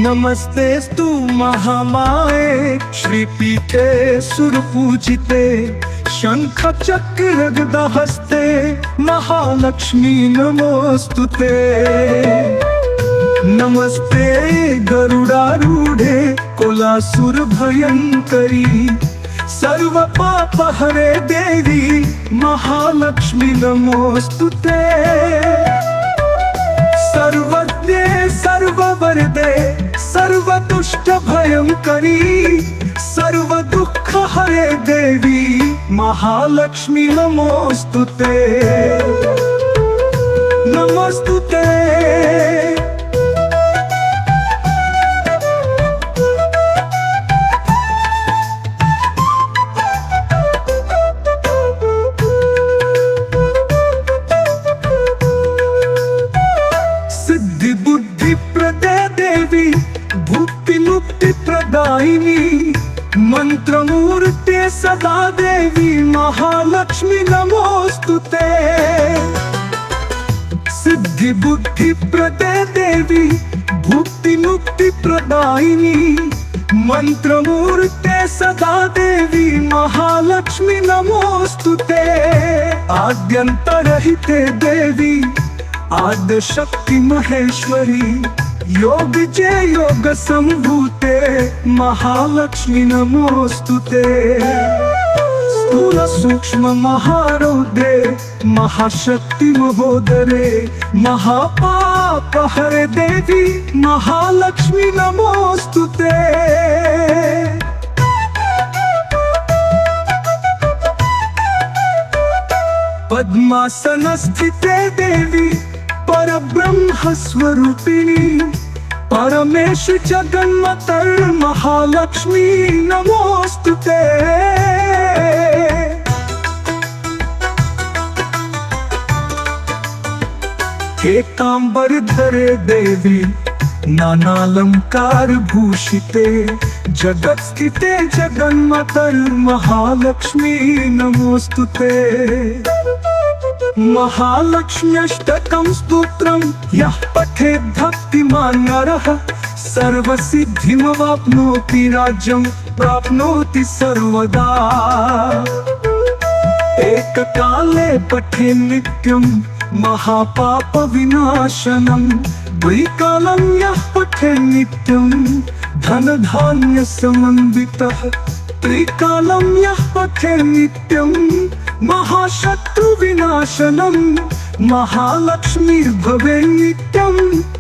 नमस्तेस्तु महामाये श्रीपीठे सुरपूजिते शंख चक्र गदा हस्ते महालक्ष्मी नमोस्तुते। नमस्ते गरुडारूढे कोलासुर भयंकरी सर्व पाप हरे देवी महालक्ष्मी नमोस्तुते। सर्वज्ञे सर्ववरदे सर्वदुष्ट भयंकरी सर्व दुख हरे देवी महालक्ष्मी नमोस्तुते नमोस्तुते। सिद्धि बुद्धि प्रदे देवी भुक्ति मुक्ति प्रदायिनी मंत्र मूर्ते सदा देवी महालक्ष्मी नमोस्तुते। सिद्धि बुद्धि प्रदे देवी भुक्ति मुक्ति प्रदायिनी मंत्र मूर्ते सदा देवी महालक्ष्मी नमोस्तुते। आद्यंतरहिते देवी आद्य शक्ति महेश्वरी योग जय योग संभूते महालक्ष्मी नमोस्तुते। स्थूल सूक्ष्म महारौद्रे महाशक्ति महोदरे महापाप हरे देवी महालक्ष्मी नमोस्तुते। पद्मासन स्थिते देवी परब्रह्म स्वरूपिणी परमेश जगन्मातर महालक्ष्मी नमोस्तुते। एकांबर धरे देवी नानालंकार भूषिते जगत स्थिते जगन्मातर महालक्ष्मी नमोस्तुते। महालक्ष्म्यष्टकं स्तोत्रं यः पठेत् भक्तिमान् नरः सर्वसिद्धिमवाप्नोति राज्यं प्राप्नोति सर्वदा। एककाले पठे नित्यं महापाप विनाशनं द्विकालं यः पठे नित्यं धन धान्य समन्वितः त्रिकालं यः पठे नित्यं महाशत्रु विनाशनम महालक्ष्मी भवे नित्यं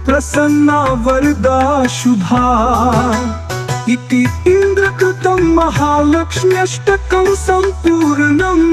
प्रसन्ना वरदा शुभा। इति इंद्रकृतं महालक्ष्म्यष्टकं सम्पूर्णम्।